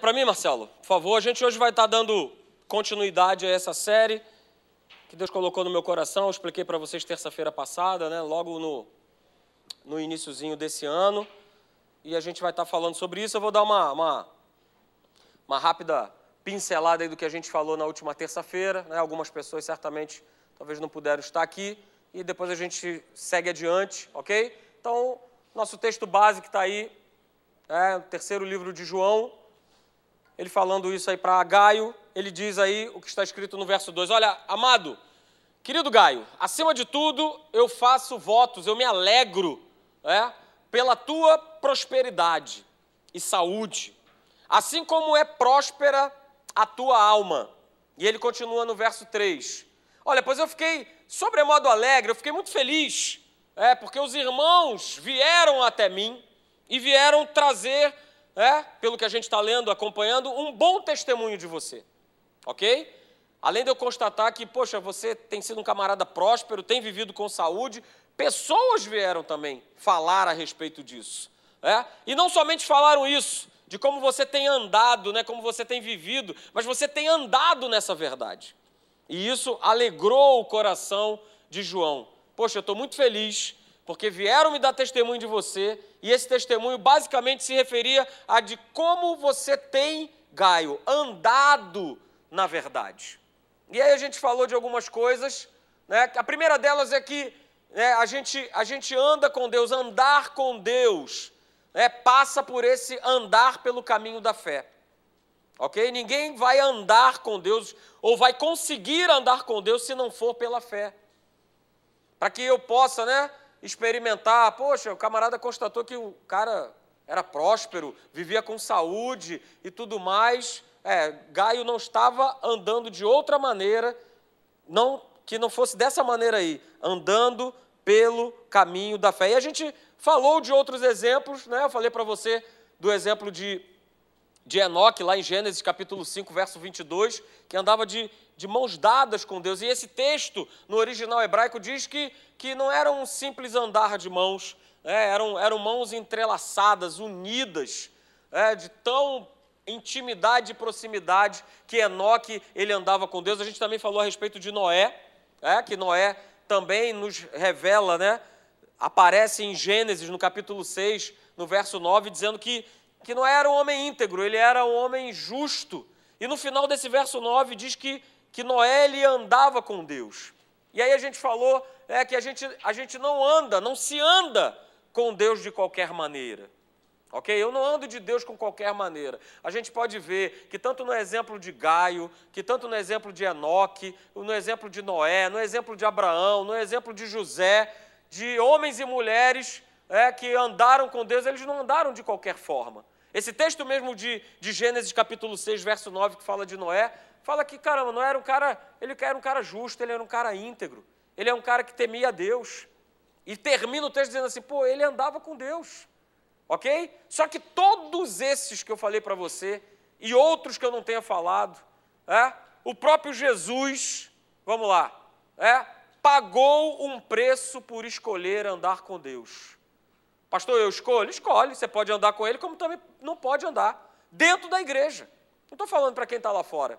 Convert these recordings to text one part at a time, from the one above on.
para mim, Marcelo, por favor. A gente hoje vai estar dando continuidade a essa série que Deus colocou no meu coração. Eu expliquei para vocês terça-feira passada, né? Logo no iniciozinho desse ano. E a gente vai estar falando sobre isso. Eu vou dar uma rápida pincelada aí do que a gente falou na última terça-feira, né? Algumas pessoas certamente talvez não puderam estar aqui. E depois a gente segue adiante, ok? Então, nosso texto base que está aí, o terceiro livro de João, ele falando isso aí para Gaio, ele diz aí o que está escrito no verso 2. Olha, amado, querido Gaio, acima de tudo eu faço votos, eu me alegro pela tua prosperidade e saúde, assim como é próspera a tua alma. E ele continua no verso 3. Olha, pois eu fiquei sobremodo alegre, eu fiquei muito feliz, porque os irmãos vieram até mim e vieram trazer, pelo que a gente está lendo, acompanhando, um bom testemunho de você, ok? Além de eu constatar que, poxa, você tem sido um camarada próspero, tem vivido com saúde, pessoas vieram também falar a respeito disso, e não somente falaram isso, de como você tem andado, como você tem vivido, mas você tem andado nessa verdade. E isso alegrou o coração de João. Poxa, eu estou muito feliz, porque vieram me dar testemunho de você, e esse testemunho basicamente se referia a de como você tem, Gaio, andado na verdade. E aí a gente falou de algumas coisas, A primeira delas é que a gente anda com Deus, andar com Deus, passa por esse andar pelo caminho da fé. Ok? Ninguém vai andar com Deus ou vai conseguir andar com Deus se não for pela fé. Para que eu possa, experimentar, poxa, o camarada constatou que o cara era próspero, vivia com saúde e tudo mais. Gaio não estava andando de outra maneira, que não fosse dessa maneira aí, andando pelo caminho da fé. E a gente falou de outros exemplos, Eu falei para você do exemplo de Enoque, lá em Gênesis capítulo 5, verso 22, que andava de mãos dadas com Deus. E esse texto, no original hebraico, diz que não era um simples andar de mãos, eram mãos entrelaçadas, unidas, de tão intimidade e proximidade que Enoque, ele andava com Deus. A gente também falou a respeito de Noé, que Noé também nos revela, aparece em Gênesis, no capítulo 6, no verso 9, dizendo que Noé era um homem íntegro, ele era um homem justo. E no final desse verso 9 diz que Noé, ele andava com Deus. E aí a gente falou que a gente não se anda com Deus de qualquer maneira. Ok? Eu não ando de Deus com qualquer maneira. A gente pode ver que tanto no exemplo de Gaio, que tanto no exemplo de Enoque, no exemplo de Noé, no exemplo de Abraão, no exemplo de José, de homens e mulheres que andaram com Deus, eles não andaram de qualquer forma. Esse texto mesmo de Gênesis capítulo 6, verso 9, que fala de Noé, fala que, caramba, Noé era um cara, ele era um cara justo, ele era um cara íntegro, ele é um cara que temia a Deus. E termina o texto dizendo assim, ele andava com Deus, ok? Só que todos esses que eu falei para você, e outros que eu não tenha falado, o próprio Jesus, vamos lá, pagou um preço por escolher andar com Deus. Pastor, eu escolho? Escolhe. Você pode andar com ele, como também não pode andar dentro da igreja. Não estou falando para quem está lá fora.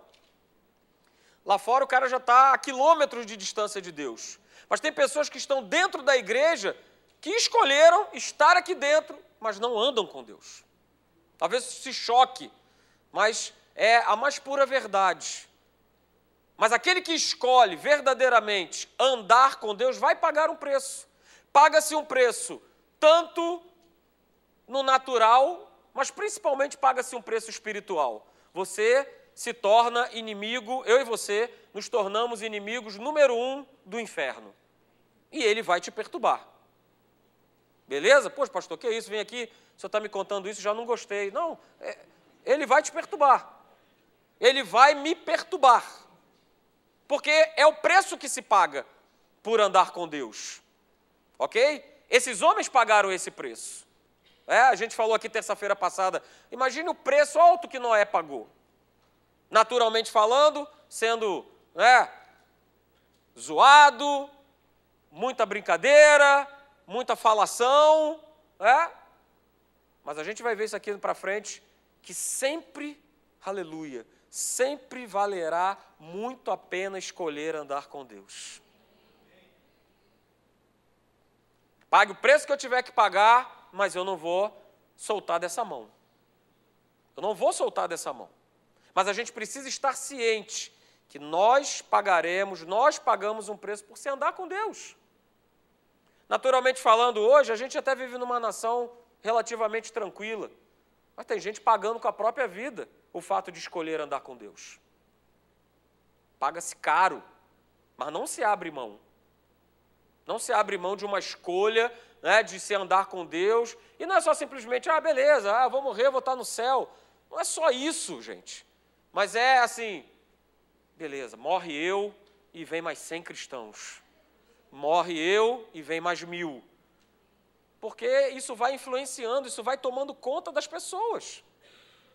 Lá fora o cara já está a quilômetros de distância de Deus. Mas tem pessoas que estão dentro da igreja que escolheram estar aqui dentro, mas não andam com Deus. Talvez se choque, mas é a mais pura verdade. Mas aquele que escolhe verdadeiramente andar com Deus vai pagar um preço. Paga-se um preço tanto no natural, mas principalmente paga-se um preço espiritual. Você se torna inimigo, eu e você nos tornamos inimigos número 1 do inferno. E ele vai te perturbar. Beleza? Poxa, pastor, que é isso? Vem aqui, o senhor está me contando isso, já não gostei. Não, ele vai te perturbar. Ele vai me perturbar. Porque é o preço que se paga por andar com Deus. Ok? Esses homens pagaram esse preço. A gente falou aqui terça-feira passada, imagine o preço alto que Noé pagou. Naturalmente falando, sendo zoado, muita brincadeira, muita falação, mas a gente vai ver isso aqui para frente, que sempre aleluia, sempre valerá muito a pena escolher andar com Deus. Pague o preço que eu tiver que pagar, mas eu não vou soltar dessa mão. Eu não vou soltar dessa mão. Mas a gente precisa estar ciente que nós pagamos um preço por se andar com Deus. Naturalmente falando, hoje, a gente até vive numa nação relativamente tranquila, mas tem gente pagando com a própria vida o fato de escolher andar com Deus. Paga-se caro, mas não se abre mão. Não se abre mão de uma escolha, né, de se andar com Deus, e não é só simplesmente, beleza, eu vou morrer, eu vou estar no céu. Não é só isso, gente. Mas é assim, beleza, morre eu e vem mais 100 cristãos. Morre eu e vem mais 1000. Porque isso vai influenciando, isso vai tomando conta das pessoas.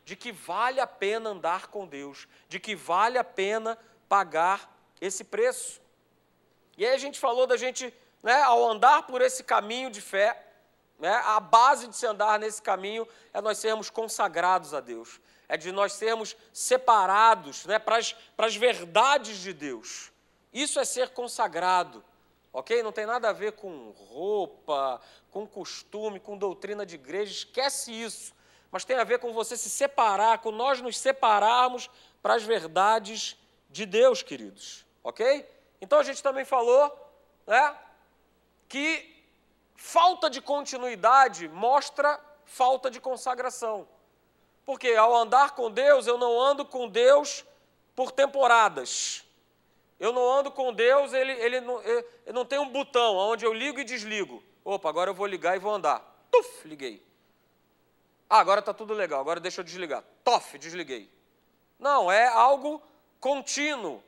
De que vale a pena andar com Deus, de que vale a pena pagar esse preço. E aí a gente falou da gente, né, ao andar por esse caminho de fé, né, a base de se andar nesse caminho é nós sermos consagrados a Deus. É de nós sermos separados, né, para as verdades de Deus. Isso é ser consagrado, ok? Não tem nada a ver com roupa, com costume, com doutrina de igreja, esquece isso. Mas tem a ver com você se separar, com nós nos separarmos para as verdades de Deus, queridos, ok? Então a gente também falou, né, que falta de continuidade mostra falta de consagração. Porque ao andar com Deus, eu não ando com Deus por temporadas. Eu não ando com Deus, ele não tem um botão onde eu ligo e desligo. Opa, agora eu vou ligar e vou andar. Tuf, liguei. Agora está tudo legal, agora deixa eu desligar. Tof, desliguei. Não, é algo contínuo.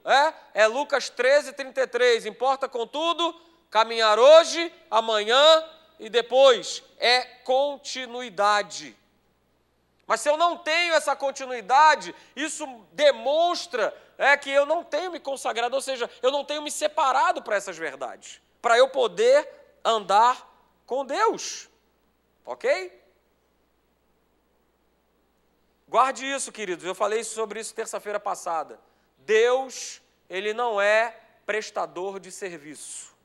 É Lucas 13:33. Importa, contudo, caminhar hoje, amanhã e depois. É continuidade. Mas se eu não tenho essa continuidade, isso demonstra que eu não tenho me consagrado, ou seja, eu não tenho me separado para essas verdades, para eu poder andar com Deus. Ok? Guarde isso, queridos, eu falei sobre isso terça-feira passada. Deus, ele não é prestador de serviço.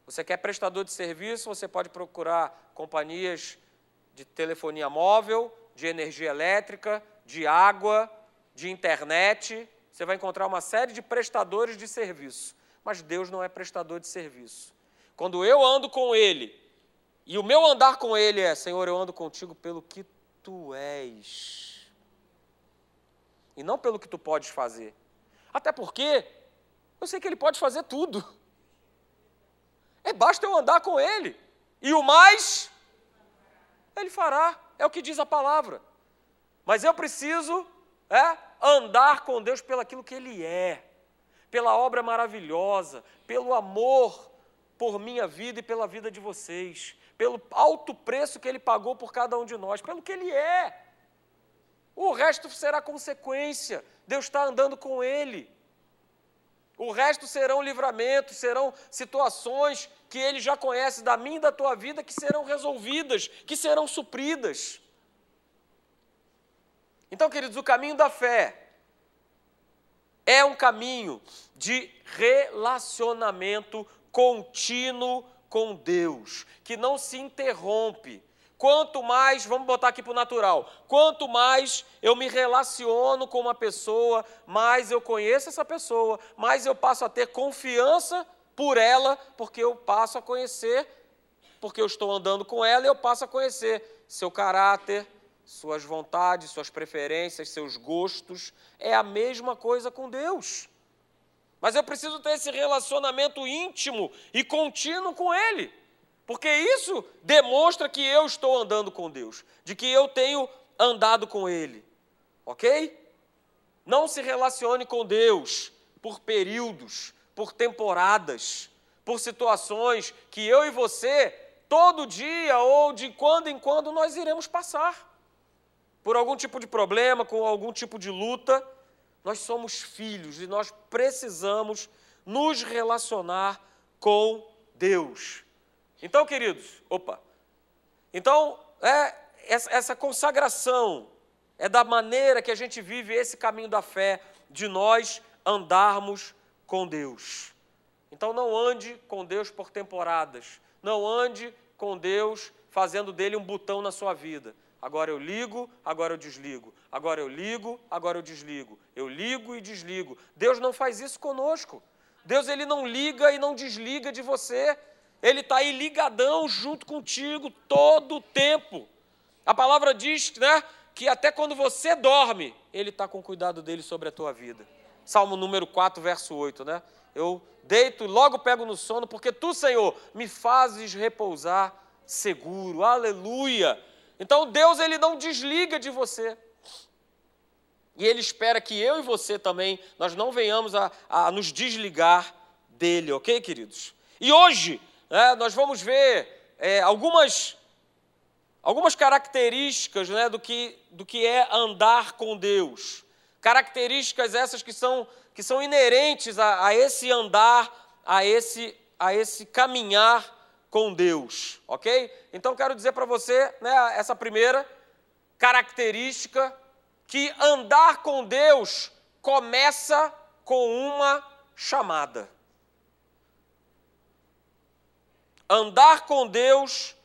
Você quer prestador de serviço, você pode procurar companhias de telefonia móvel, de energia elétrica, de água, de internet. Você vai encontrar uma série de prestadores de serviço. Mas Deus não é prestador de serviço. Quando eu ando com Ele, e o meu andar com Ele é, Senhor, eu ando contigo pelo que Tu és. E não pelo que Tu podes fazer. Até porque eu sei que Ele pode fazer tudo. Basta eu andar com Ele. E o mais Ele fará, é o que diz a palavra. Mas eu preciso andar com Deus pelo aquilo que Ele é, pela obra maravilhosa, pelo amor por minha vida e pela vida de vocês, pelo alto preço que Ele pagou por cada um de nós, pelo que Ele é. O resto será consequência, Deus está andando com Ele. O resto serão livramentos, serão situações que Ele já conhece da minha e da tua vida, que serão resolvidas, que serão supridas. Então, queridos, o caminho da fé é um caminho de relacionamento contínuo com Deus, que não se interrompe. Quanto mais, vamos botar aqui para o natural, quanto mais eu me relaciono com uma pessoa, mais eu conheço essa pessoa, mais eu passo a ter confiança por ela, porque eu passo a conhecer, porque eu estou andando com ela, eu passo a conhecer seu caráter, suas vontades, suas preferências, seus gostos. É a mesma coisa com Deus. Mas eu preciso ter esse relacionamento íntimo e contínuo com Ele. Porque isso demonstra que eu estou andando com Deus, de que eu tenho andado com Ele, ok? Não se relacione com Deus por períodos, por temporadas, por situações que eu e você, todo dia ou de quando em quando, nós iremos passar. Por algum tipo de problema, com algum tipo de luta. Nós somos filhos e nós precisamos nos relacionar com Deus. Então, queridos, essa consagração É da maneira que a gente vive esse caminho da fé, de nós andarmos com Deus. Então não ande com Deus por temporadas. Não ande com Deus fazendo dele um botão na sua vida. Agora eu ligo, agora eu desligo. Agora eu ligo, agora eu desligo. Eu ligo e desligo. Deus não faz isso conosco. Deus, ele não liga e não desliga de você. Ele está aí ligadão junto contigo todo o tempo. A palavra diz, né, que até quando você dorme, ele está com cuidado dele sobre a tua vida. Salmo número 4, verso 8, né? Eu deito e logo pego no sono, porque tu, Senhor, me fazes repousar seguro. Aleluia! Então Deus, ele não desliga de você. E ele espera que eu e você também, nós não venhamos a nos desligar dele, ok, queridos? E hoje, né, nós vamos ver algumas características, né, do que é andar com Deus. Características essas que são inerentes a esse andar, a esse caminhar com Deus, ok? Então, quero dizer para você, né, essa primeira característica, que andar com Deus começa com uma chamada. Andar com Deus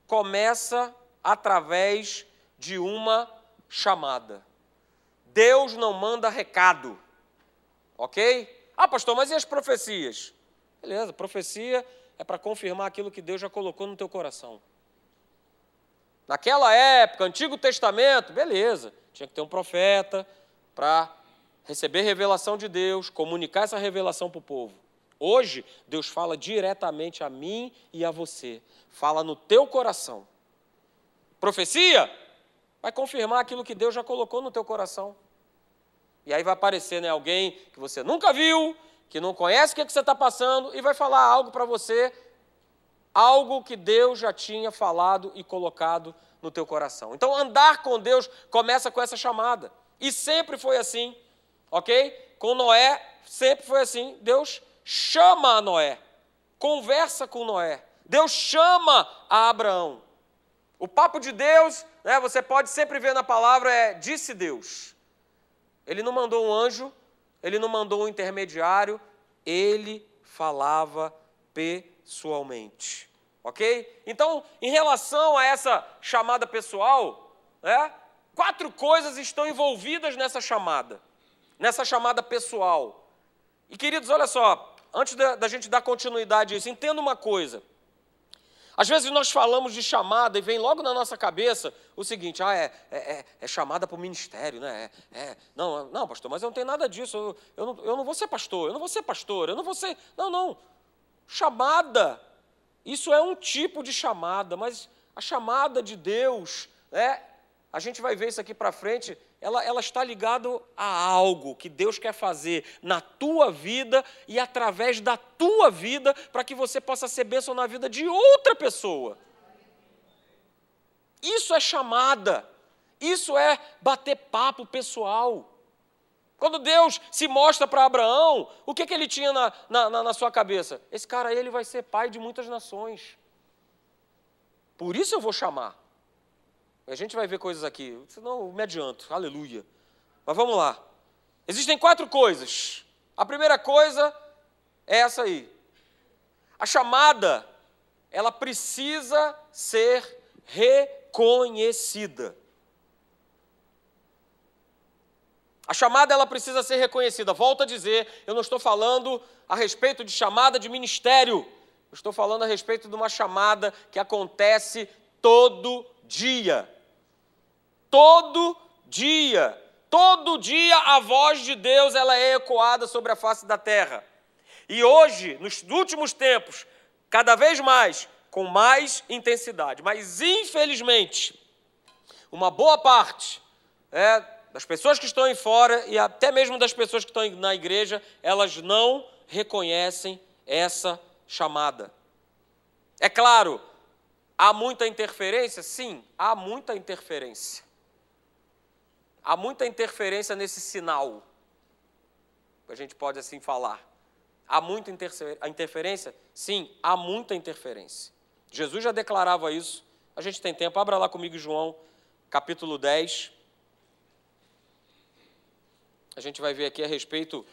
começa através de uma chamada. Deus não manda recado, ok? Ah, pastor, mas e as profecias? Beleza, profecia é para confirmar aquilo que Deus já colocou no teu coração. Naquela época, Antigo Testamento, beleza, tinha que ter um profeta para receber revelação de Deus, comunicar essa revelação para o povo. Hoje, Deus fala diretamente a mim e a você. Fala no teu coração. Profecia vai confirmar aquilo que Deus já colocou no teu coração. E aí vai aparecer, né, alguém que você nunca viu, que não conhece o que você está passando, e vai falar algo para você, algo que Deus já tinha falado e colocado no teu coração. Então, andar com Deus começa com essa chamada. E sempre foi assim, ok? Com Noé, sempre foi assim. Deus chama a Noé, conversa com Noé. Deus chama a Abraão. O papo de Deus, né, você pode sempre ver na palavra, disse Deus. Ele não mandou um anjo, ele não mandou um intermediário, ele falava pessoalmente, ok? Então, em relação a essa chamada pessoal, né, 4 coisas estão envolvidas nessa chamada pessoal. E, queridos, olha só, antes da gente dar continuidade a isso, entenda uma coisa. Às vezes nós falamos de chamada e vem logo na nossa cabeça o seguinte, é chamada para o ministério, né? Não, pastor, mas eu não tenho nada disso, eu não vou ser pastor, eu não vou ser pastor, eu não vou ser... Não, chamada, isso é um tipo de chamada, mas a chamada de Deus, né? A gente vai ver isso aqui para frente, ela está ligada a algo que Deus quer fazer na tua vida e através da tua vida para que você possa ser bênção na vida de outra pessoa. Isso é chamada, isso é bater papo pessoal. Quando Deus se mostra para Abraão, o que ele tinha na sua cabeça? Esse cara, ele vai ser pai de muitas nações. Por isso eu vou chamar. A gente vai ver coisas aqui, senão eu me adianto, aleluia. Mas vamos lá. Existem 4 coisas. A primeira coisa é essa aí. A chamada, ela precisa ser reconhecida. A chamada, ela precisa ser reconhecida. Volto a dizer, eu não estou falando a respeito de chamada de ministério. Eu estou falando a respeito de uma chamada que acontece todo dia. Todo dia a voz de Deus ela é ecoada sobre a face da terra. E hoje, nos últimos tempos, cada vez mais, com mais intensidade. Mas, infelizmente, uma boa parte das pessoas que estão aí fora e até mesmo das pessoas que estão na igreja, elas não reconhecem essa chamada. É claro, há muita interferência? Sim, há muita interferência. Há muita interferência nesse sinal, a gente pode assim falar. Há muita interferência? Sim, há muita interferência. Jesus já declarava isso. A gente tem tempo, abra lá comigo João, capítulo 10. A gente vai ver aqui a respeito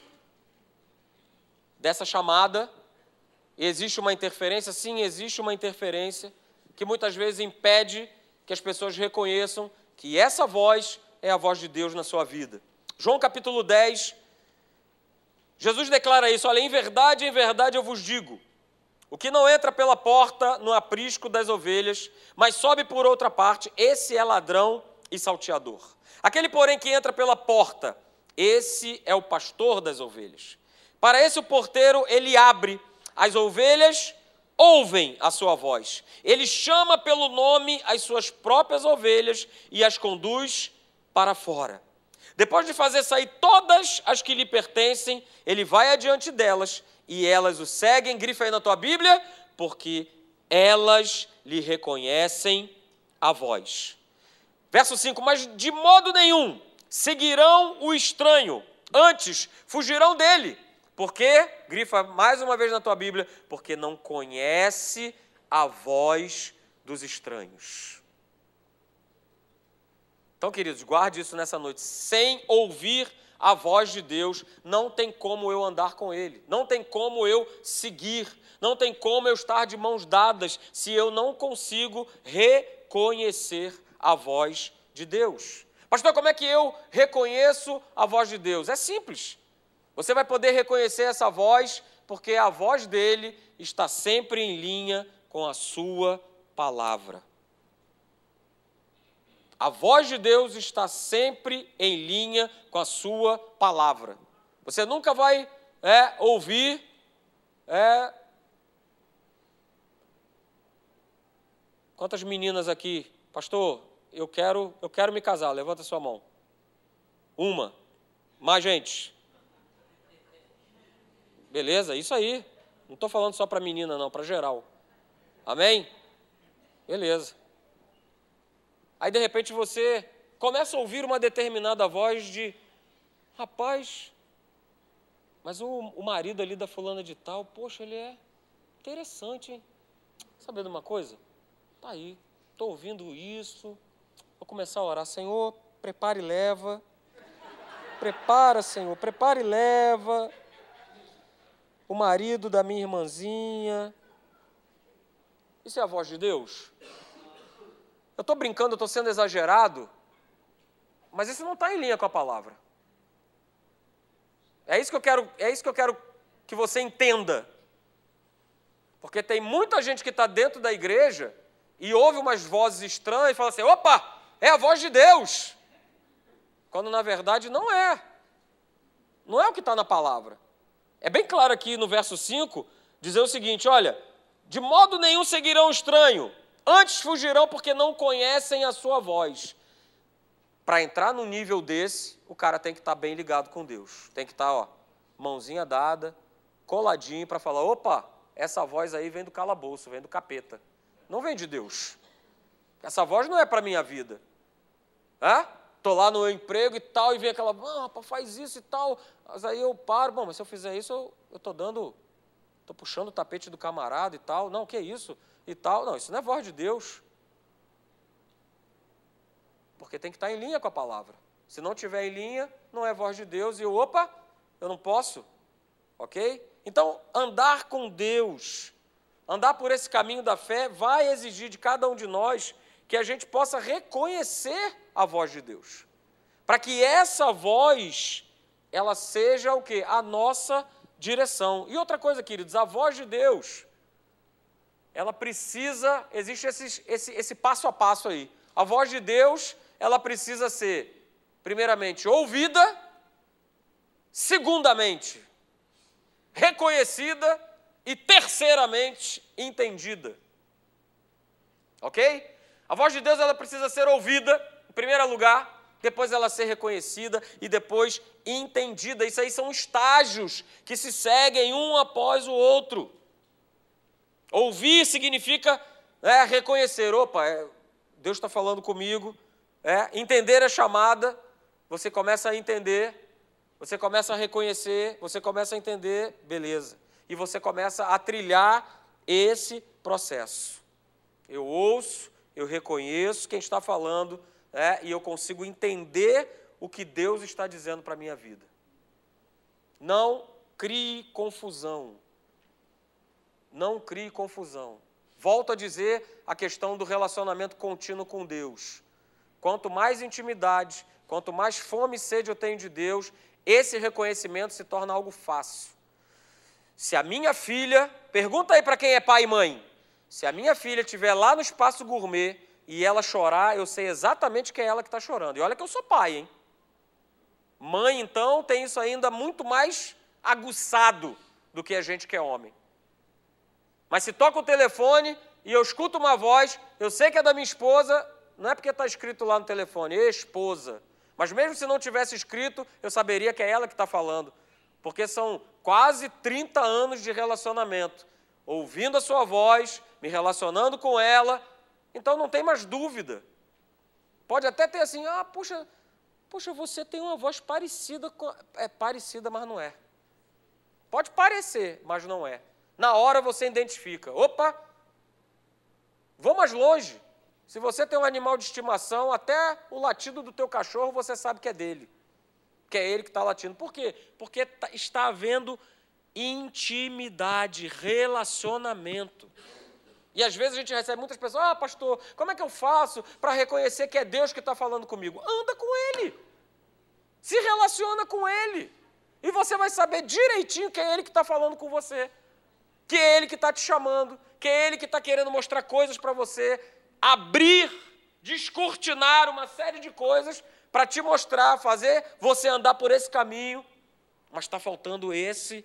dessa chamada. Existe uma interferência? Sim, existe uma interferência que muitas vezes impede que as pessoas reconheçam que essa voz é a voz de Deus na sua vida. João capítulo 10, Jesus declara isso: olha, em verdade eu vos digo, o que não entra pela porta no aprisco das ovelhas, mas sobe por outra parte, esse é ladrão e salteador. Aquele, porém, que entra pela porta, esse é o pastor das ovelhas. Para esse o porteiro, ele abre, as ovelhas ouvem a sua voz. Ele chama pelo nome as suas próprias ovelhas e as conduz para fora. Depois de fazer sair todas as que lhe pertencem, ele vai adiante delas e elas o seguem. Grifa aí na tua Bíblia, porque elas lhe reconhecem a voz. Verso 5, mas de modo nenhum seguirão o estranho, antes fugirão dele. Porque, grifa mais uma vez na tua Bíblia, porque não conhece a voz dos estranhos. Então, queridos, guarde isso nessa noite. Sem ouvir a voz de Deus, não tem como eu andar com Ele. Não tem como eu seguir. Não tem como eu estar de mãos dadas se eu não consigo reconhecer a voz de Deus. Pastor, como é que eu reconheço a voz de Deus? É simples. Você vai poder reconhecer essa voz porque a voz dele está sempre em linha com a sua palavra. A voz de Deus está sempre em linha com a sua palavra. Você nunca vai ouvir quantas meninas aqui, pastor, eu quero me casar, levanta a sua mão. Uma. Mais gente. Beleza, isso aí. Não estou falando só para menina não, para geral. Amém? Beleza. Aí, de repente, você começa a ouvir uma determinada voz de, rapaz, mas o marido ali da fulana de tal, poxa, ele é interessante, hein? Sabe de uma coisa? Tá aí, estou ouvindo isso, vou começar a orar. Senhor, prepara e leva. Prepara, Senhor, prepara e leva o marido da minha irmãzinha. Isso é a voz de Deus? Eu estou brincando, eu estou sendo exagerado, mas isso não está em linha com a palavra. É isso que eu quero que você entenda. Porque tem muita gente que está dentro da igreja e ouve umas vozes estranhas e fala assim, opa, é a voz de Deus. Quando na verdade não é. Não é o que está na palavra. É bem claro aqui no verso 5, dizer o seguinte, olha, de modo nenhum seguirão o estranho, antes fugirão porque não conhecem a sua voz. Para entrar num nível desse, o cara tem que estar bem ligado com Deus. Tem que estar, mãozinha dada, coladinho para falar, opa, essa voz aí vem do calabouço, vem do capeta. Não vem de Deus. Essa voz não é para a minha vida. Estou lá no meu emprego e tal, e vem aquela, rapaz, faz isso e tal. Mas aí eu paro, bom, mas se eu fizer isso, eu estou puxando o tapete do camarada e tal. Não, que isso? E tal. Não, isso não é voz de Deus. Porque tem que estar em linha com a palavra. Se não estiver em linha, não é voz de Deus. E eu não posso. Ok? Então, andar com Deus, andar por esse caminho da fé, vai exigir de cada um de nós que a gente possa reconhecer a voz de Deus. Para que essa voz, ela seja o quê? A nossa direção. E outra coisa, queridos, a voz de Deus, ela precisa, existe esse passo a passo aí. A voz de Deus, ela precisa ser, primeiramente, ouvida, segundamente, reconhecida e, terceiramente, entendida. Ok? A voz de Deus, ela precisa ser ouvida, em primeiro lugar, depois ela ser reconhecida e depois entendida. Isso aí são estágios que se seguem um após o outro. Ouvir significa reconhecer. Opa, Deus está falando comigo. Entender a chamada, você começa a entender, você começa a reconhecer, você começa a entender, beleza. E você começa a trilhar esse processo. Eu ouço, eu reconheço quem está falando, e eu consigo entender o que Deus está dizendo para a minha vida. Não crie confusão. Não crie confusão. Volto a dizer a questão do relacionamento contínuo com Deus. Quanto mais intimidade, quanto mais fome e sede eu tenho de Deus, esse reconhecimento se torna algo fácil. Se a minha filha, pergunta aí para quem é pai e mãe, se a minha filha estiver lá no espaço gourmet e ela chorar, eu sei exatamente que é ela que está chorando. E olha que eu sou pai, hein? Mãe, então, tem isso ainda muito mais aguçado do que a gente que é homem. Mas se toca o telefone e eu escuto uma voz, eu sei que é da minha esposa, não é porque está escrito lá no telefone, esposa. Mas mesmo se não tivesse escrito, eu saberia que é ela que está falando. Porque são quase 30 anos de relacionamento. Ouvindo a sua voz, me relacionando com ela, então não tem mais dúvida. Pode até ter assim, puxa, você tem uma voz parecida com... É parecida, mas não é. Pode parecer, mas não é. Na hora você identifica. Opa, vou mais longe. Se você tem um animal de estimação, até o latido do teu cachorro você sabe que é dele. Que é ele que está latindo. Por quê? Porque está havendo intimidade, relacionamento. E às vezes a gente recebe muitas pessoas, pastor, como é que eu faço para reconhecer que é Deus que está falando comigo? Anda com Ele. Se relaciona com Ele. E você vai saber direitinho que é Ele que está falando com você. Que é Ele que está te chamando. Que é Ele que está querendo mostrar coisas para você. Abrir, descortinar uma série de coisas para te mostrar, fazer você andar por esse caminho. Mas está faltando esse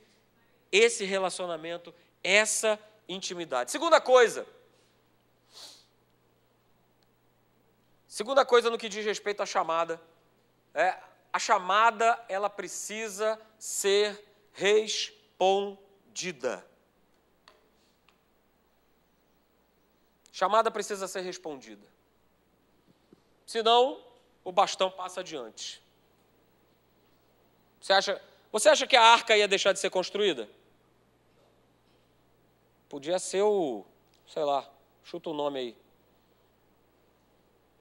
relacionamento, essa intimidade. Segunda coisa no que diz respeito à chamada, a chamada ela precisa ser respondida. Chamada precisa ser respondida. Senão, o bastão passa adiante. Você acha que a arca ia deixar de ser construída? Podia ser sei lá, chuta o nome aí.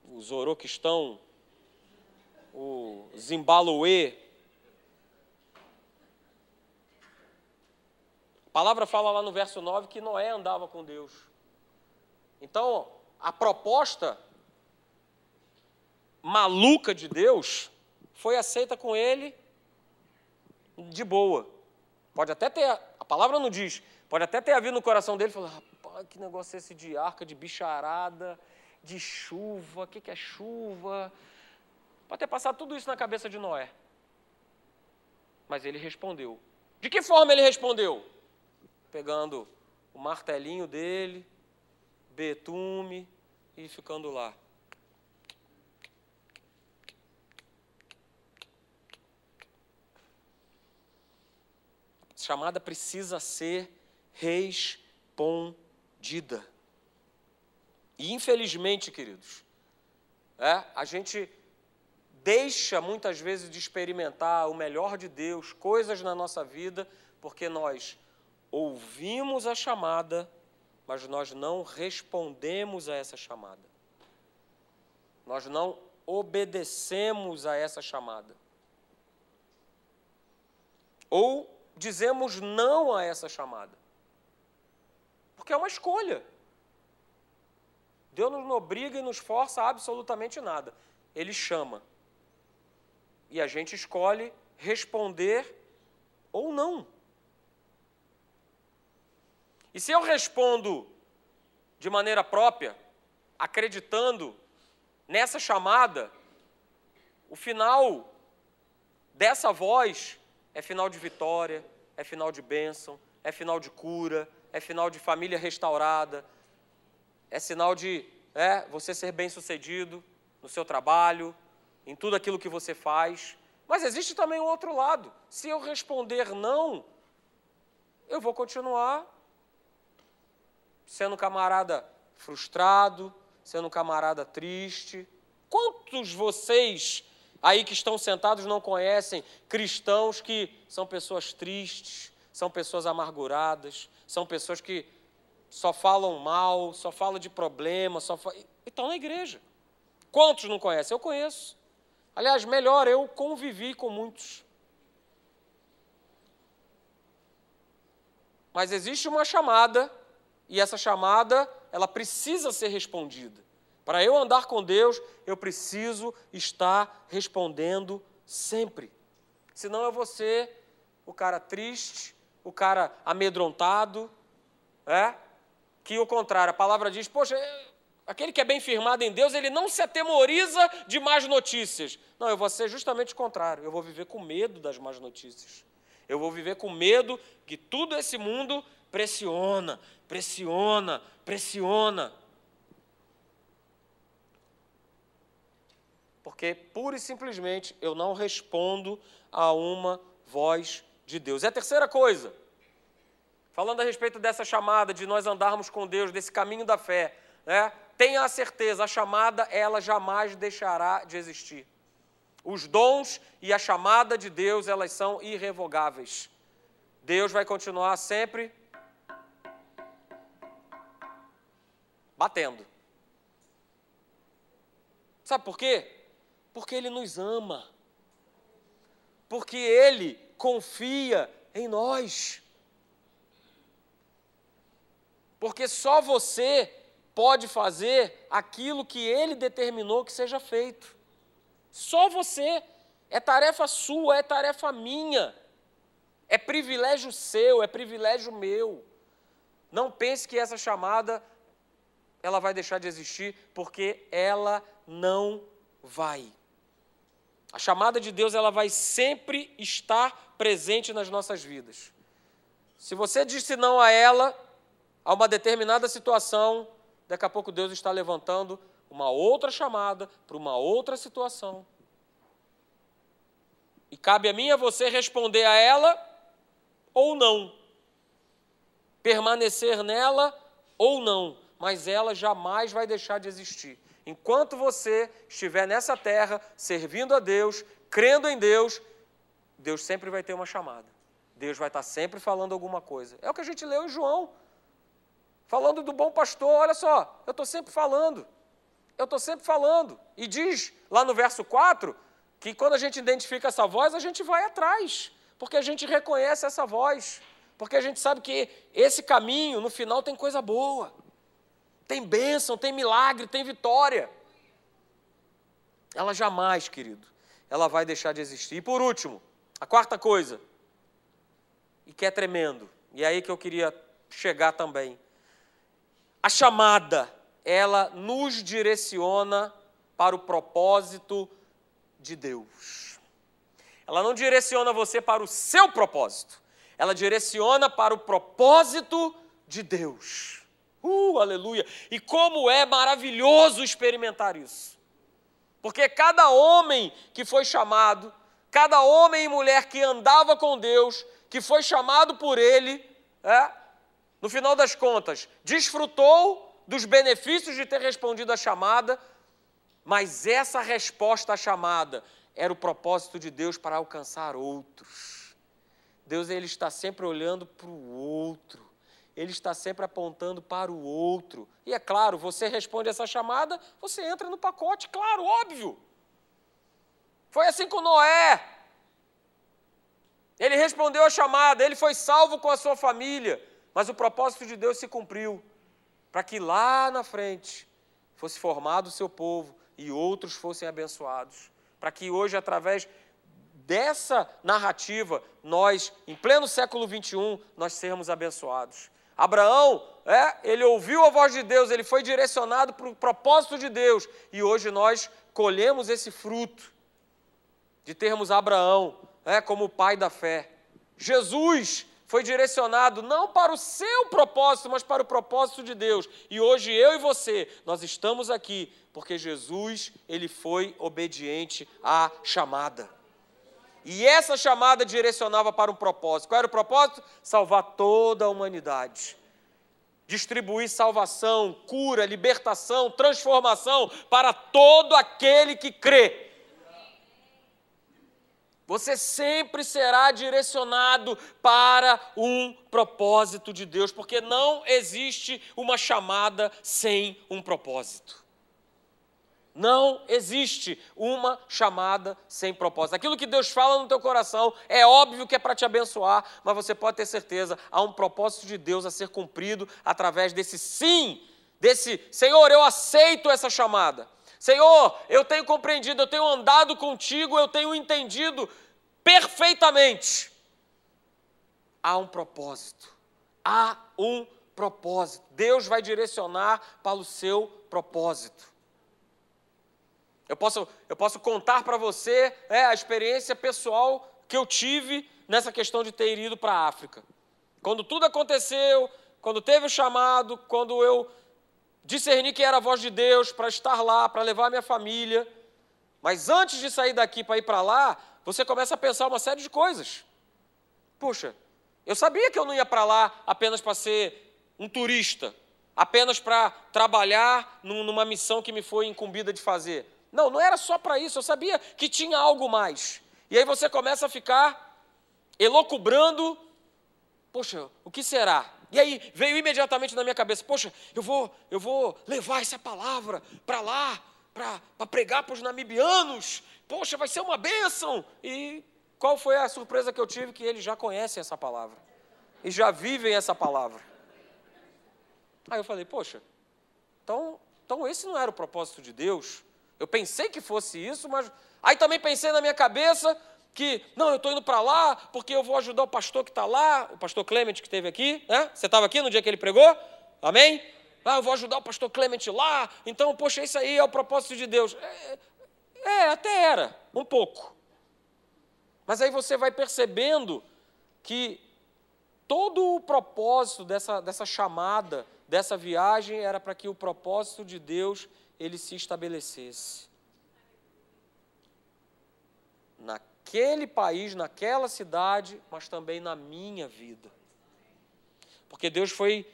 O Zoroquistão, o Zimbabue. A palavra fala lá no verso 9 que Noé andava com Deus. Então, a proposta maluca de Deus foi aceita com ele de boa. Pode até ter, a palavra não diz, pode até ter havido no coração dele, falar, rapaz, que negócio é esse de arca, de bicharada, de chuva, o que é chuva? Pode ter passado tudo isso na cabeça de Noé. Mas ele respondeu. De que forma ele respondeu? Pegando o martelinho dele, betume e ficando lá. A chamada precisa ser respondida. E infelizmente, queridos, a gente deixa muitas vezes de experimentar o melhor de Deus, coisas na nossa vida, porque nós ouvimos a chamada, mas nós não respondemos a essa chamada. Nós não obedecemos a essa chamada. Ou dizemos não a essa chamada. Porque é uma escolha. Deus não obriga e nos força a absolutamente nada. Ele chama. E a gente escolhe responder ou não. E se eu respondo de maneira própria, acreditando nessa chamada, o final dessa voz é final de vitória, é final de bênção, é final de cura, é final de família restaurada, é sinal de você ser bem-sucedido no seu trabalho, em tudo aquilo que você faz. Mas existe também o outro lado. Se eu responder não, eu vou continuar sendo um camarada frustrado, sendo um camarada triste. Quantos vocês aí que estão sentados não conhecem cristãos que são pessoas tristes, são pessoas amarguradas, são pessoas que só falam mal, só falam de problemas, e estão na igreja? Quantos não conhecem? Eu conheço. Aliás, melhor, eu convivi com muitos. Mas existe uma chamada, e essa chamada, ela precisa ser respondida. Para eu andar com Deus, eu preciso estar respondendo sempre. Senão eu vou ser o cara triste, o cara amedrontado, que o contrário, a palavra diz, poxa, aquele que é bem firmado em Deus, ele não se atemoriza de más notícias. Não, eu vou ser justamente o contrário, eu vou viver com medo das más notícias. Eu vou viver com medo que tudo esse mundo pressiona, pressiona, pressiona. Porque, pura e simplesmente, eu não respondo a uma voz de Deus. É a terceira coisa. Falando a respeito dessa chamada, de nós andarmos com Deus, desse caminho da fé, tenha a certeza, a chamada, ela jamais deixará de existir. Os dons e a chamada de Deus, elas são irrevogáveis. Deus vai continuar sempre batendo. Sabe por quê? Porque Ele nos ama. Porque Ele confia em nós. Porque só você pode fazer aquilo que Ele determinou que seja feito. Só você. É tarefa sua, é tarefa minha. É privilégio seu, é privilégio meu. Não pense que essa chamada, ela vai deixar de existir, porque ela não vai. A chamada de Deus, ela vai sempre estar presente nas nossas vidas. Se você disse não a ela, a uma determinada situação, daqui a pouco Deus está levantando uma outra chamada para uma outra situação. E cabe a mim e a você responder a ela ou não. Permanecer nela ou não. Mas ela jamais vai deixar de existir. Enquanto você estiver nessa terra, servindo a Deus, crendo em Deus, Deus sempre vai ter uma chamada. Deus vai estar sempre falando alguma coisa. É o que a gente leu em João. Falando do bom pastor, olha só, eu estou sempre falando. Eu estou sempre falando. E diz lá no verso 4, que quando a gente identifica essa voz, a gente vai atrás. Porque a gente reconhece essa voz. Porque a gente sabe que esse caminho, no final, tem coisa boa. Tem bênção, tem milagre, tem vitória. Ela jamais, querido, ela vai deixar de existir. E por último, a quarta coisa, e que é tremendo, e é aí que eu queria chegar também. A chamada, ela nos direciona para o propósito de Deus. Ela não direciona você para o seu propósito. Ela direciona para o propósito de Deus. Aleluia! E como é maravilhoso experimentar isso. Porque cada homem que foi chamado, cada homem e mulher que andava com Deus, que foi chamado por Ele, no final das contas, desfrutou dos benefícios de ter respondido à chamada, mas essa resposta à chamada era o propósito de Deus para alcançar outros. Deus, Ele está sempre olhando para o outro. Ele está sempre apontando para o outro. E é claro, você responde essa chamada, você entra no pacote, claro, óbvio. Foi assim com Noé. Ele respondeu a chamada, ele foi salvo com a sua família, mas o propósito de Deus se cumpriu, para que lá na frente fosse formado o seu povo e outros fossem abençoados. Para que hoje, através dessa narrativa, nós, em pleno século XXI, nós sermos abençoados. Abraão, ele ouviu a voz de Deus, ele foi direcionado para o propósito de Deus, e hoje nós colhemos esse fruto de termos Abraão como pai da fé. Jesus foi direcionado não para o seu propósito, mas para o propósito de Deus. E hoje eu e você, nós estamos aqui porque Jesus, ele foi obediente à chamada. E essa chamada direcionava para um propósito. Qual era o propósito? Salvar toda a humanidade. Distribuir salvação, cura, libertação, transformação para todo aquele que crê. Você sempre será direcionado para um propósito de Deus, porque não existe uma chamada sem um propósito. Não existe uma chamada sem propósito. Aquilo que Deus fala no teu coração é óbvio que é para te abençoar, mas você pode ter certeza, há um propósito de Deus a ser cumprido através desse sim, desse Senhor, eu aceito essa chamada. Senhor, eu tenho compreendido, eu tenho andado contigo, eu tenho entendido perfeitamente. Há um propósito. Há um propósito. Deus vai direcionar para o seu propósito. Eu posso contar para você a experiência pessoal que eu tive nessa questão de ter ido para a África. Quando tudo aconteceu, quando teve o chamado, quando eu discerni que era a voz de Deus para estar lá, para levar a minha família. Mas antes de sair daqui para ir para lá, você começa a pensar uma série de coisas. Puxa, eu sabia que eu não ia para lá apenas para ser um turista, apenas para trabalhar numa missão que me foi incumbida de fazer. Não, não era só para isso, eu sabia que tinha algo mais. E aí você começa a ficar elucubrando, poxa, o que será? E aí veio imediatamente na minha cabeça, poxa, eu vou levar essa palavra para lá, para pregar para os namibianos, poxa, vai ser uma bênção. E qual foi a surpresa que eu tive? Que eles já conhecem essa palavra e já vivem essa palavra. Aí eu falei, poxa, então esse não era o propósito de Deus. Eu pensei que fosse isso, mas... Aí também pensei na minha cabeça que, não, eu estou indo para lá porque eu vou ajudar o pastor que está lá, o pastor Clemente que esteve aqui, né? Você estava aqui no dia que ele pregou? Amém? Ah, eu vou ajudar o pastor Clemente lá, então, poxa, isso aí é o propósito de Deus. Até era, um pouco. Mas aí você vai percebendo que todo o propósito dessa chamada, dessa viagem, era para que o propósito de Deus ele se estabelecesse. Naquele país, naquela cidade, mas também na minha vida. Porque Deus foi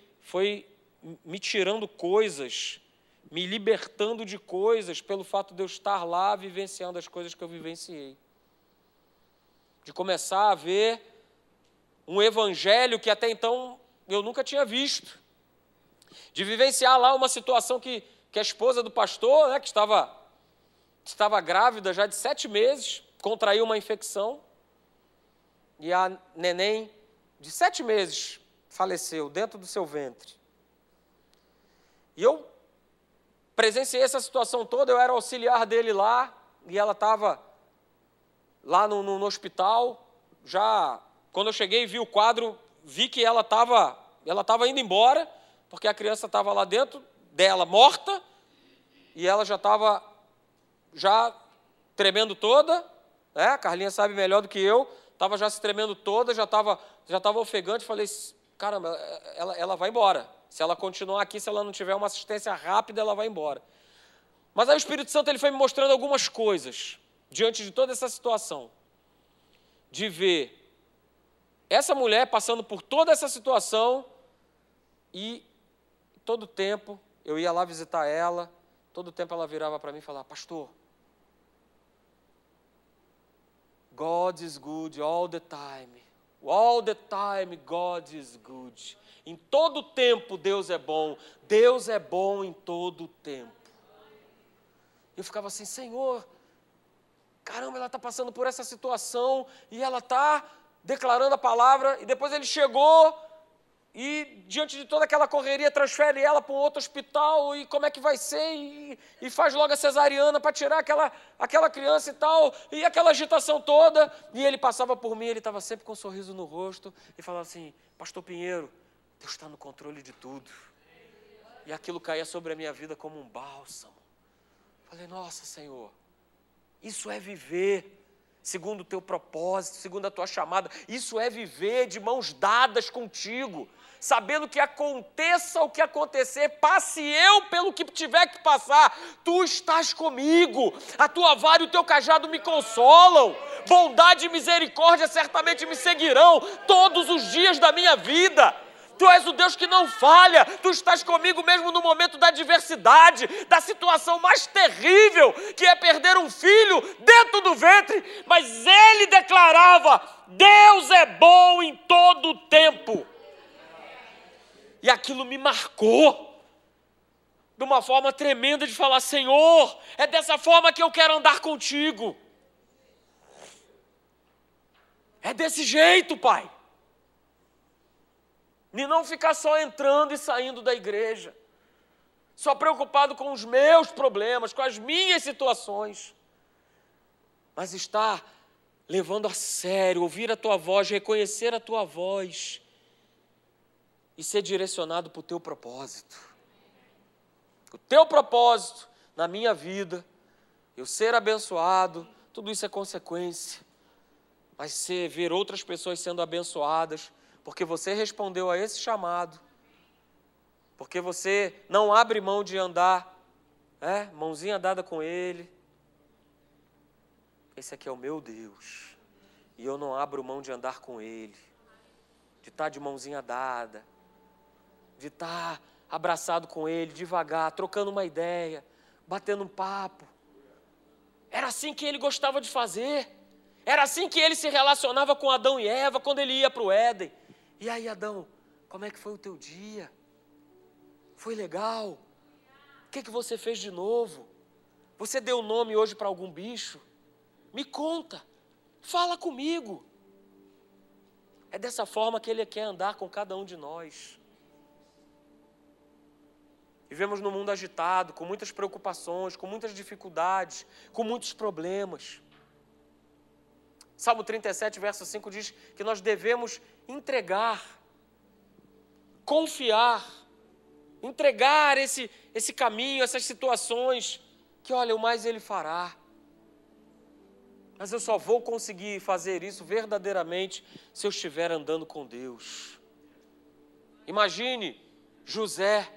me tirando coisas, me libertando de coisas, pelo fato de eu estar lá vivenciando as coisas que eu vivenciei. De começar a ver um evangelho que até então eu nunca tinha visto. De vivenciar lá uma situação que a esposa do pastor, né, que estava grávida já de 7 meses, contraiu uma infecção, e a neném de 7 meses faleceu dentro do seu ventre. E eu presenciei essa situação toda, eu era auxiliar dele lá, e ela estava lá no hospital. Já quando eu cheguei e vi o quadro, vi que ela estava indo embora, porque a criança estava lá dentro dela morta, e ela já estava tremendo toda, né? A Carlinha sabe melhor do que eu, estava já se tremendo toda, já estava ofegante. Falei, caramba, ela vai embora. Se ela continuar aqui, se ela não tiver uma assistência rápida, ela vai embora. Mas aí o Espírito Santo ele foi me mostrando algumas coisas, diante de toda essa situação, de ver essa mulher passando por toda essa situação, e todo tempo eu ia lá visitar ela, todo tempo ela virava para mim e falava, pastor, God is good all the time. All the time God is good. Em todo tempo Deus é bom. Deus é bom em todo tempo. Eu ficava assim, Senhor, caramba, ela está passando por essa situação e ela está declarando a palavra, e depois ele chegou e, diante de toda aquela correria, transfere ela para um outro hospital, e como é que vai ser, e faz logo a cesariana para tirar aquela criança e tal, e aquela agitação toda. E ele passava por mim, ele estava sempre com um sorriso no rosto, e falava assim, pastor Pinheiro, Deus está no controle de tudo. E aquilo caía sobre a minha vida como um bálsamo. Falei, nossa, Senhor, isso é viver segundo o teu propósito, segundo a tua chamada. Isso é viver de mãos dadas contigo, sabendo que aconteça o que acontecer, passe eu pelo que tiver que passar, tu estás comigo, a tua vara e o teu cajado me consolam, bondade e misericórdia certamente me seguirão todos os dias da minha vida. Tu és o Deus que não falha, tu estás comigo mesmo no momento da adversidade, da situação mais terrível, que é perder um filho dentro do ventre, mas ele declarava, Deus é bom em todo o tempo. E aquilo me marcou. de uma forma tremenda de falar: Senhor, é dessa forma que eu quero andar contigo. É desse jeito, Pai. E não ficar só entrando e saindo da igreja, só preocupado com os meus problemas, com as minhas situações, mas estar levando a sério, ouvir a tua voz, reconhecer a tua voz e ser direcionado para o teu propósito. O teu propósito na minha vida, eu ser abençoado, tudo isso é consequência. Mas você ver outras pessoas sendo abençoadas, porque você respondeu a esse chamado, porque você não abre mão de andar, mãozinha dada com Ele. Esse aqui é o meu Deus, e eu não abro mão de andar com Ele, de estar de mãozinha dada, de estar abraçado com Ele, devagar, trocando uma ideia, batendo um papo. Era assim que Ele gostava de fazer. Era assim que Ele se relacionava com Adão e Eva quando Ele ia para o Éden. E aí, Adão, como é que foi o teu dia? Foi legal? O que você fez de novo? Você deu nome hoje para algum bicho? Me conta, fala comigo. É dessa forma que Ele quer andar com cada um de nós. Vivemos num mundo agitado, com muitas preocupações, com muitas dificuldades, com muitos problemas. Salmo 37, verso 5 diz que nós devemos entregar, confiar, entregar esse caminho, essas situações, que olha, o mais Ele fará. Mas eu só vou conseguir fazer isso verdadeiramente se eu estiver andando com Deus. Imagine José,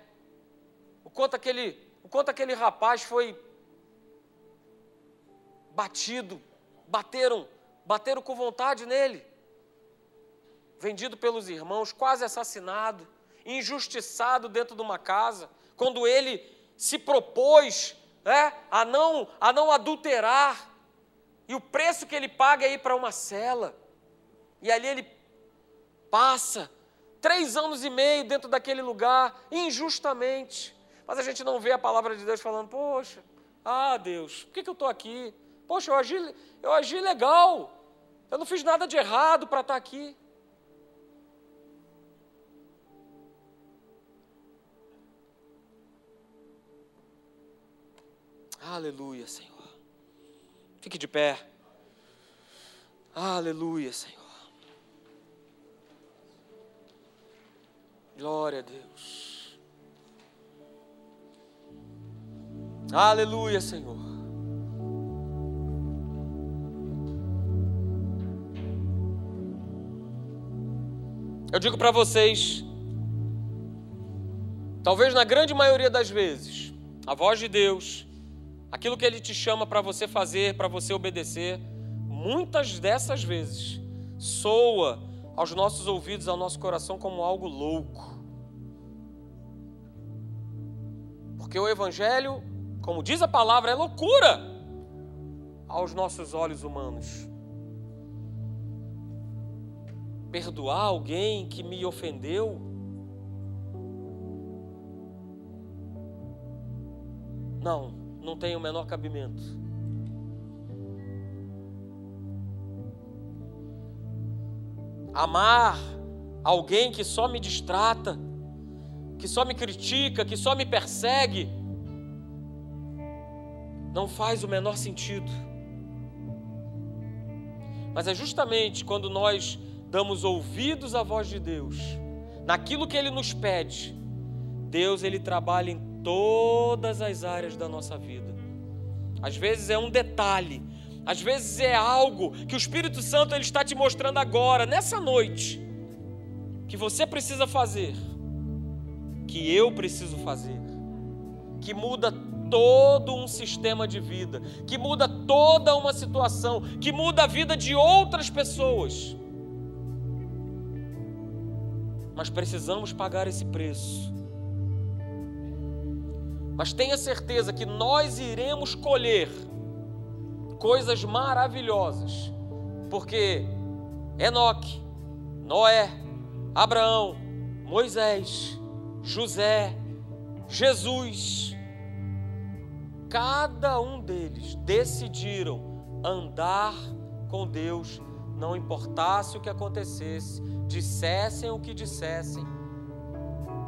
o quanto aquele rapaz foi batido, bateram com vontade nele, vendido pelos irmãos, quase assassinado, injustiçado dentro de uma casa, quando ele se propôs a não adulterar, e o preço que ele paga é ir para uma cela, e ali ele passa 3 anos e meio dentro daquele lugar, injustamente, mas a gente não vê a palavra de Deus falando: poxa, Deus, por que eu estou aqui? Poxa, eu agi legal, eu não fiz nada de errado para estar aqui. Aleluia, Senhor. Fique de pé. Aleluia, Senhor. Glória a Deus. Aleluia, Senhor. Eu digo para vocês, talvez na grande maioria das vezes, a voz de Deus, aquilo que Ele te chama para você fazer, para você obedecer, muitas dessas vezes soa aos nossos ouvidos, ao nosso coração como algo louco. Porque o Evangelho, como diz a palavra, é loucura aos nossos olhos humanos. Perdoar alguém que me ofendeu? Não tem o menor cabimento. Amar alguém que só me distrata, que só me critica, que só me persegue, não faz o menor sentido. Mas é justamente quando nós damos ouvidos à voz de Deus, naquilo que Ele nos pede, Deus, Ele trabalha em todas as áreas da nossa vida. Às vezes é um detalhe, às vezes é algo que o Espírito Santo Ele está te mostrando agora, nessa noite, que você precisa fazer, que eu preciso fazer, que muda todo um sistema de vida, que muda toda uma situação, que muda a vida de outras pessoas. Mas precisamos pagar esse preço. Mas tenha certeza que nós iremos colher coisas maravilhosas, porque Enoque, Noé, Abraão, Moisés, José, Jesus, cada um deles decidiram andar com Deus, não importasse o que acontecesse, dissessem o que dissessem,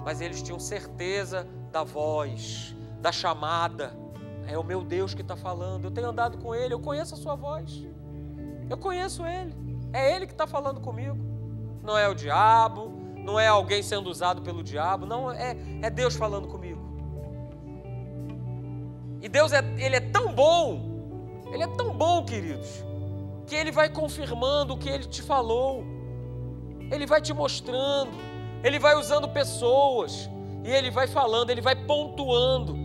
mas eles tinham certeza da voz, da chamada. É o meu Deus que está falando, eu tenho andado com Ele, eu conheço a sua voz, eu conheço Ele, é Ele que está falando comigo, não é o diabo, não é alguém sendo usado pelo diabo, não, é Deus falando comigo. E Deus, Ele é tão bom, queridos, que Ele vai confirmando o que Ele te falou, Ele vai te mostrando, Ele vai usando pessoas, e Ele vai falando, Ele vai pontuando,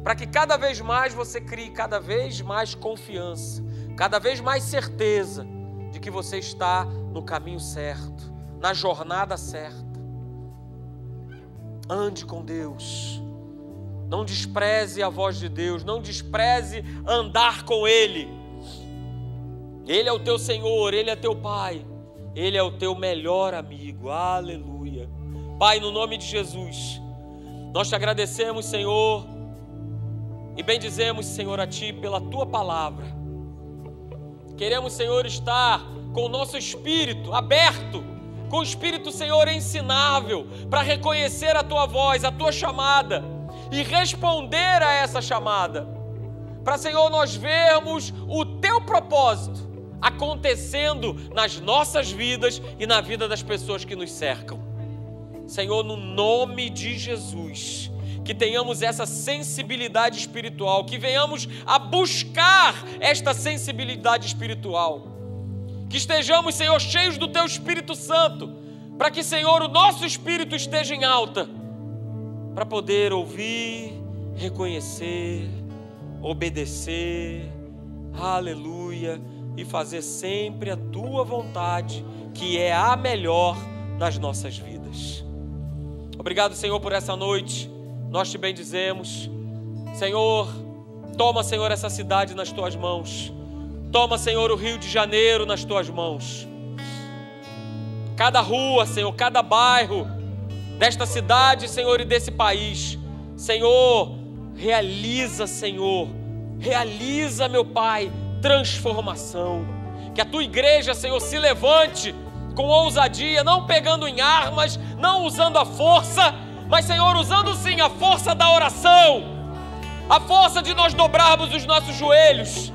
para que cada vez mais você crie cada vez mais confiança, cada vez mais certeza de que você está no caminho certo, na jornada certa. Ande com Deus, não despreze a voz de Deus, não despreze andar com Ele. Ele é o teu Senhor, Ele é teu Pai, Ele é o teu melhor amigo, aleluia. Pai, no nome de Jesus, nós te agradecemos, Senhor, e bendizemos, Senhor, a Ti pela Tua palavra. Queremos, Senhor, estar com o nosso espírito aberto, com o espírito, Senhor, ensinável, para reconhecer a Tua voz, a Tua chamada, e responder a essa chamada, para, Senhor, nós vermos o Teu propósito acontecendo nas nossas vidas e na vida das pessoas que nos cercam. Senhor, no nome de Jesus, que tenhamos essa sensibilidade espiritual, que venhamos a buscar esta sensibilidade espiritual, que estejamos, Senhor, cheios do Teu Espírito Santo, para que, Senhor, o nosso espírito esteja em alta, para poder ouvir, reconhecer, obedecer, aleluia, e fazer sempre a Tua vontade, que é a melhor nas nossas vidas. Obrigado, Senhor, por essa noite, nós Te bendizemos. Senhor, toma, Senhor, essa cidade nas Tuas mãos, toma, Senhor, o Rio de Janeiro nas Tuas mãos, cada rua, Senhor, cada bairro desta cidade, Senhor, e desse país. Senhor, realiza, Senhor, realiza, meu Pai, transformação. Que a Tua igreja, Senhor, se levante com ousadia, não pegando em armas, não usando a força, mas, Senhor, usando sim a força da oração, a força de nós dobrarmos os nossos joelhos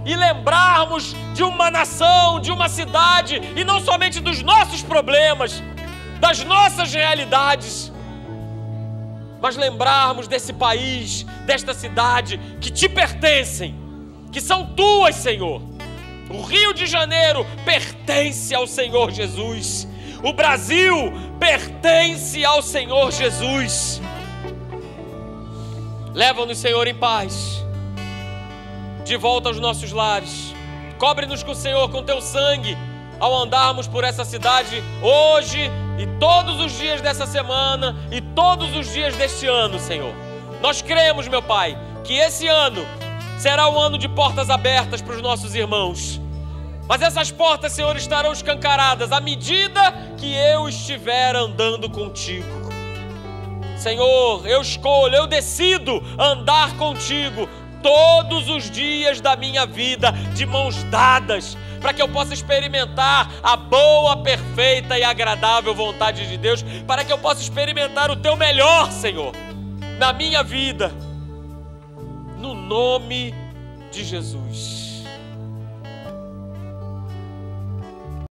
e lembrarmos de uma nação, de uma cidade, e não somente dos nossos problemas, das nossas realidades, mas lembrarmos desse país, desta cidade que Te pertencem, que são Tuas, Senhor. O Rio de Janeiro pertence ao Senhor Jesus, o Brasil pertence ao Senhor Jesus. Leva-nos, Senhor, em paz de volta aos nossos lares. Cobre-nos com o Senhor, com Teu sangue, ao andarmos por essa cidade hoje e todos os dias dessa semana e todos os dias deste ano, Senhor. Nós cremos, meu Pai, que esse ano será um ano de portas abertas para os nossos irmãos. Mas essas portas, Senhor, estarão escancaradas à medida que eu estiver andando contigo. Senhor, eu escolho, eu decido andar contigo todos os dias da minha vida, de mãos dadas, para que eu possa experimentar a boa, perfeita e agradável vontade de Deus, para que eu possa experimentar o Teu melhor, Senhor, na minha vida, no nome de Jesus.